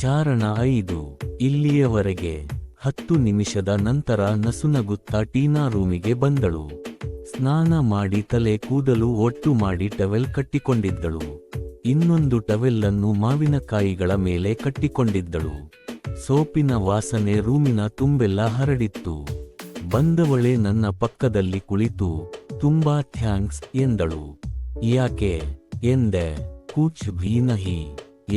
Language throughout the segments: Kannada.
ಚಾರಣ 5. ಇಲ್ಲಿಯವರೆಗೆ 10 ನಿಮಿಷದ ನಂತರ ನಸುನಗುತ್ತಾ ಟೀನಾ ರೂಮಿಗೆ ಬಂದಳು. ಸ್ನಾನ ಮಾಡಿ ತಲೆ ಕೂದಲು ಒಟ್ಟು ಮಾಡಿ ಟವೆಲ್ ಕಟ್ಟಿಕೊಂಡಿದ್ದಳು. ಇನ್ನೊಂದು ಟವೆಲ್ಲನ್ನು ಮಾವಿನಕಾಯಿಗಳ ಮೇಲೆ ಕಟ್ಟಿಕೊಂಡಿದ್ದಳು. ಸೋಪಿನ ವಾಸನೆ ರೂಮಿನ ತುಂಬೆಲ್ಲ ಹರಡಿತ್ತು. ಬಂದವಳೆ ನನ್ನ ಪಕ್ಕದಲ್ಲಿ ಕುಳಿತು ತುಂಬಾ ಥ್ಯಾಂಕ್ಸ್ ಎಂದಳು. ಯಾಕೆ ಎಂದೆ. ಕುಚ್ ಭೀ ನಹಿ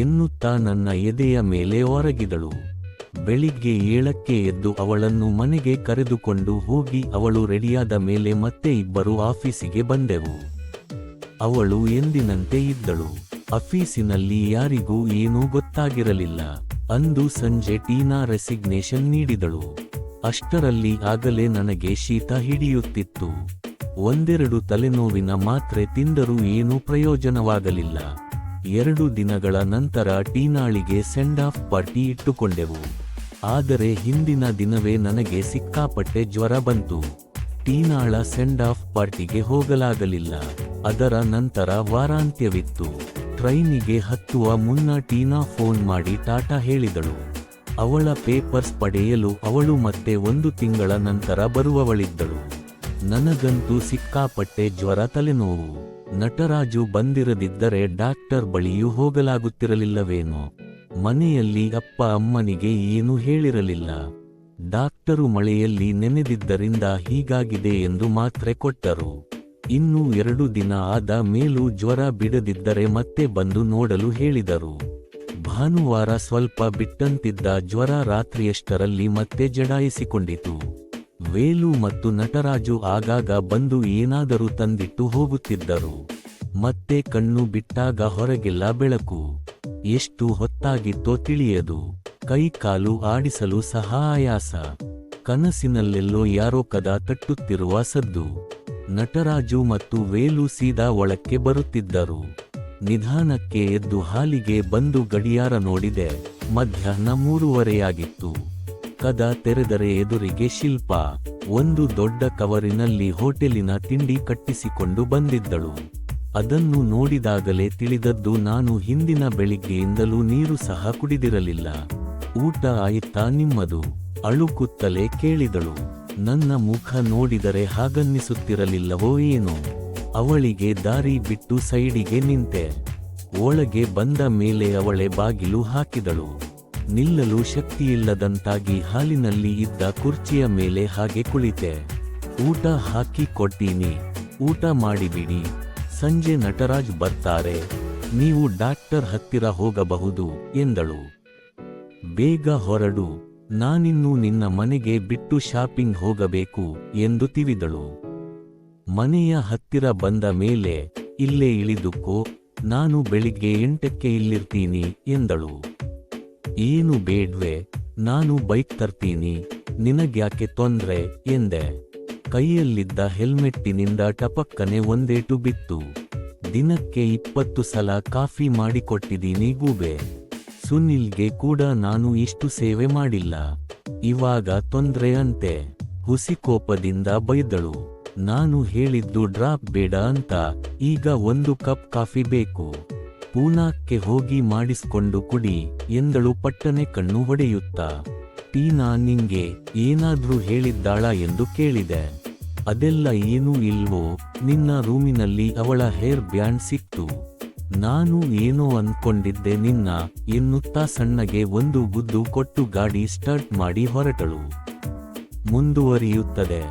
ಎನ್ನುತ್ತಾ ನನ್ನ ಎದೆಯ ಮೇಲೆ ಒರಗಿದಳು. ಬೆಳಿಗ್ಗೆ 7ಕ್ಕೆ ಎದ್ದು ಅವಳನ್ನು ಮನೆಗೆ ಕರೆದುಕೊಂಡು ಹೋಗಿ ಅವಳು ರೆಡಿಯಾದ ಮೇಲೆ ಮತ್ತೆ ಇಬ್ಬರು ಆಫೀಸಿಗೆ ಬಂದೆವು. ಅವಳು ಎಂದಿನಂತೆ ಇದ್ದಳು. ಆಫೀಸಿನಲ್ಲಿ ಯಾರಿಗೂ ಏನೂ ಗೊತ್ತಾಗಿರಲಿಲ್ಲ. ಅಂದು ಸಂಜೆ ಟೀನಾ ರೆಸಿಗ್ನೇಷನ್ ನೀಡಿದಳು. ಅಷ್ಟರಲ್ಲಿ ಆಗಲೇ ನನಗೆ ಶೀತ ಹಿಡಿಯುತ್ತಿತ್ತು. 1-2 ತಲೆನೋವಿನ ಮಾತ್ರೆ ತಿಂದರೂ ಏನೂ ಪ್ರಯೋಜನವಾಗಲಿಲ್ಲ. 2 ದಿನಗಳ ನಂತರ ಟೀನಾಳಿಗೆ ಸೆಂಡ್ ಆಫ್ ಪಾರ್ಟಿ ಇಟ್ಟುಕೊಂಡೆವು. ಆದರೆ ಹಿಂದಿನ ದಿನವೇ ನನಗೆ ಸಿಕ್ಕಾಪಟ್ಟೆ ಜ್ವರ ಬಂತು. ಟೀನಾಳ ಸೆಂಡ್ ಆಫ್ ಪಾರ್ಟಿಗೆ ಹೋಗಲಾಗಲಿಲ್ಲ. ಅದರ ನಂತರ ವಾರಾಂತ್ಯವಿತ್ತು. ಟ್ರೈನಿಗೆ ಹತ್ತುವ ಮುನ್ನ ಟೀನಾ ಫೋನ್ ಮಾಡಿ ಟಾಟಾ ಹೇಳಿದಳು. ಅವಳ ಪೇಪರ್ಸ್ ಪಡೆಯಲು ಅವಳು ಮತ್ತೆ 1 ತಿಂಗಳ ನಂತರ ಬರುವವಳಿದ್ದಳು. ನನಗಂತೂ ಸಿಕ್ಕಾಪಟ್ಟೆ ಜ್ವರ, ತಲೆನೋವು. ನಟರಾಜು ಬಂದಿರದಿದ್ದರೆ ಡಾಕ್ಟರ್ ಬಳಿಯೂ ಹೋಗಲಾಗುತ್ತಿರಲಿಲ್ಲವೇನೋ. ಮನೆಯಲ್ಲಿ ಅಪ್ಪ ಅಮ್ಮನಿಗೆ ಏನೂ ಹೇಳಿರಲಿಲ್ಲ. ಡಾಕ್ಟರು ಮಳೆಯಲ್ಲಿ ನೆನೆದಿದ್ದರಿಂದ ಹೀಗಾಗಿದೆ ಎಂದು ಮಾತ್ರೆ ಕೊಟ್ಟರು. ಇನ್ನೂ 2 ದಿನ ಆದ ಮೇಲೂ ಜ್ವರ ಬಿಡದಿದ್ದರೆ ಮತ್ತೆ ಬಂದು ನೋಡಲು ಹೇಳಿದರು. ಭಾನುವಾರ ಸ್ವಲ್ಪ ಬಿಟ್ಟಂತಿದ್ದ ಜ್ವರ ರಾತ್ರಿಯಷ್ಟರಲ್ಲಿ ಮತ್ತೆ ಜಡಾಯಿಸಿಕೊಂಡಿತು. ವೇಲು ಮತ್ತು ನಟರಾಜು ಆಗಾಗ ಬಂದು ಏನಾದರೂ ತಂದಿಟ್ಟು ಹೋಗುತ್ತಿದ್ದರು. ಮತ್ತೆ ಕಣ್ಣು ಬಿಟ್ಟಾಗ ಹೊರಗೆಲ್ಲ ಬೆಳಕು. ಎಷ್ಟು ಹೊತ್ತಾಗಿತ್ತೋ ತಿಳಿಯದು. ಕೈ ಕಾಲು ಆಡಿಸಲು ಸಹ ಆಯಾಸ. ಕನಸಿನಲ್ಲೆಲ್ಲೋ ಯಾರೋ ಕದ ತಟ್ಟುತ್ತಿರುವ ಸದ್ದು. ನಟರಾಜು ಮತ್ತು ವೇಲು ಸೀದಾ ಒಳಕ್ಕೆ ಬರುತ್ತಿದ್ದರು. ನಿಧಾನಕ್ಕೆ ಎದ್ದು ಹಾಲಿಗೆ ಬಂದು ಗಡಿಯಾರ ನೋಡಿದೆ. ಮಧ್ಯಾಹ್ನ 3:30 ಕದ ತೆರೆದರೆ ಎದುರಿಗೆ ಶಿಲ್ಪಾ ಒಂದು ದೊಡ್ಡ ಕವರಿನಲ್ಲಿ ಹೋಟೆಲಿನ ತಿಂಡಿ ಕಟ್ಟಿಸಿಕೊಂಡು ಬಂದಿದ್ದಳು. ಅದನ್ನು ನೋಡಿದಾಗಲೇ ತಿಳಿದದ್ದು ನಾನು ಹಿಂದಿನ ಬೆಳಿಗ್ಗೆಯಿಂದಲೂ ನೀರು ಸಹ ಕುಡಿದಿರಲಿಲ್ಲ. ಊಟ ಆಯಿತಾ ನಿಮ್ಮದು? ಅಳುಕುತ್ತಲೇ ಕೇಳಿದಳು. ನನ್ನ ಮುಖ ನೋಡಿದರೆ ಹಾಗನ್ನಿಸುತ್ತಿರಲಿಲ್ಲವೋ ಏನೋ. ಅವಳಿಗೆ ದಾರಿ ಬಿಟ್ಟು ಸೈಡಿಗೆ ನಿಂತೆ. ಒಳಗೆ ಬಂದ ಮೇಲೆ ಅವಳೆ ಬಾಗಿಲು ಹಾಕಿದಳು. ನಿಲ್ಲಲು ಶಕ್ತಿಯಿಲ್ಲದಂತಾಗಿ ಹಾಲಿನಲ್ಲಿ ಇದ್ದ ಕುರ್ಚಿಯ ಮೇಲೆ ಹಾಗೆ ಕುಳಿತೆ. ಊಟ ಹಾಕಿ ಕೊಡ್ತೀನಿ, ಊಟ ಮಾಡಿಬಿಡಿ. ಸಂಜೆ ನಟರಾಜ್ ಬರ್ತಾರೆ, ನೀವು ಡಾಕ್ಟರ್ ಹತ್ತಿರ ಹೋಗಬಹುದು ಎಂದಳು. ಬೇಗ ಹೊರಡು, ನಾನಿನ್ನೂ ನಿನ್ನ ಮನೆಗೆ ಬಿಟ್ಟು ಶಾಪಿಂಗ್ ಹೋಗಬೇಕು ಎಂದು ತಿವಿದಳು. ಮನೆಯ ಹತ್ತಿರ ಬಂದ ಮೇಲೆ ಇಲ್ಲೇ ಇಳಿದುಕೋ, ನಾನು ಬೆಳಿಗ್ಗೆ 8ಕ್ಕೆ ಇಲ್ಲಿರ್ತೀನಿ ಎಂದಳು. ಏನು ಬೇಡ್ವೆ, ನಾನು ಬೈಕ್ ತರ್ತೀನಿ, ನಿನಗ್ಯಾಕೆ ತೊಂದ್ರೆ ಎಂದೆ. ಕೈಯಲ್ಲಿದ್ದ ಹೆಲ್ಮೆಟ್ಟಿನಿಂದ ಟಪಕ್ಕನೆ ಒಂದೇಟು ಬಿತ್ತು. ದಿನಕ್ಕೆ 20 ಸಲ ಕಾಫಿ ಮಾಡಿಕೊಟ್ಟಿದ್ದೀನಿ ಗೂಬೆ. ಸುನಿಲ್ಗೆ ಕೂಡ ನಾನು ಇಷ್ಟು ಸೇವೆ ಮಾಡಿಲ್ಲ, ಇವಾಗ ತೊಂದ್ರೆ ಅಂತೆ. ಹುಸಿಕೋಪದಿಂದ ಬೈದಳು. ನಾನು ಹೇಳಿದ್ದು ಡ್ರಾಪ್ ಬೇಡ ಅಂತ, ಈಗ 1 ಕಪ್ ಕಾಫಿ ಬೇಕು. ಪೂನಾಕ್ಕೆ ಹೋಗಿ ಮಾಡಿಸ್ಕೊಂಡು ಕುಡಿ ಎಂದಳು ಪಟ್ಟನೆ ಕಣ್ಣು ಹೊಡೆಯುತ್ತಾ. ಟೀನಾ ನಿಂಗೆ ಏನಾದ್ರೂ ಹೇಳಿದ್ದಾಳ ಎಂದು ಕೇಳಿದೆ. ಅದೆಲ್ಲ ಏನೂ ಇಲ್ವೋ, ನಿನ್ನ ರೂಮಿನಲ್ಲಿ ಅವಳ ಹೇರ್ ಬ್ಯಾಂಡ್ ಸಿಕ್ತು, ನಾನು ಏನೋ ಅಂದ್ಕೊಂಡಿದ್ದೆ ನಿನ್ನ ಎನ್ನುತ್ತಾ ಸಣ್ಣಗೆ ಒಂದು ಗುದ್ದು ಕೊಟ್ಟು ಗಾಡಿ ಸ್ಟಾರ್ಟ್ ಮಾಡಿ ಹೊರಟಳು. ಮುಂದುವರಿಯುತ್ತದೆ.